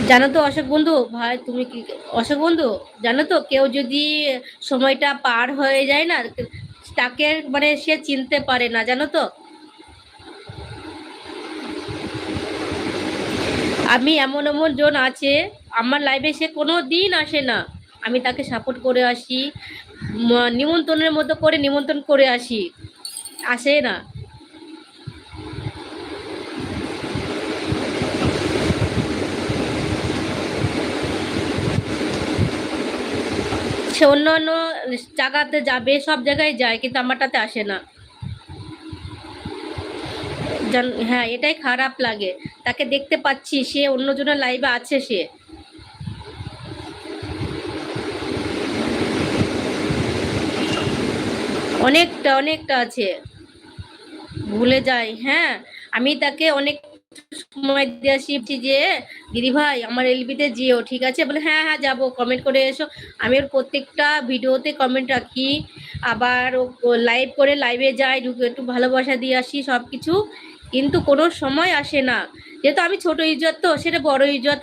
জানো তো অশোক বন্ধু ভাই, তুমি কি অশোক বন্ধু, জানো তো কেউ যদি সময়টা পার হয়ে যায় না, তাকে মানে সে চিনতে পারে না, জানো তো। আমি এমন এমন জন আছে আমার লাইফে, সে কোনো দিন আসে না, আমি তাকে সাপোর্ট করে আসি, নিমন্ত্রণের মতো করে নিমন্ত্রণ করে আসি, আসে না। সে অন্য অন্য জায়গাতে যাবে, সব জায়গায় যায়, কিন্তু আমারটাতে আসে না। হ্যাঁ, এটাই খারাপ লাগে। তাকে দেখতে পাচ্ছি সে অন্যজনের লাইভে আছে, সে অনেকটা অনেকটা আছে, ভুলে যাই। হ্যাঁ, আমি তাকে অনেক সময় দিয়ে আসি যে দিদি ভাই আমার এলবিতে যেও, ঠিক আছে? বলে হ্যাঁ হ্যাঁ যাবো, কমেন্ট করে এসো। আমি ওর প্রত্যেকটা ভিডিওতে কমেন্ট রাখি, আবার ও লাইভ করে লাইভে যাই, ঢুকে একটু ভালোবাসা দিয়ে আসি সব কিছু, কিন্তু কোনো সময় আসে না। যেহেতু আমি ছোট ইজ্জত, তো সেটা বড় ইজ্জত।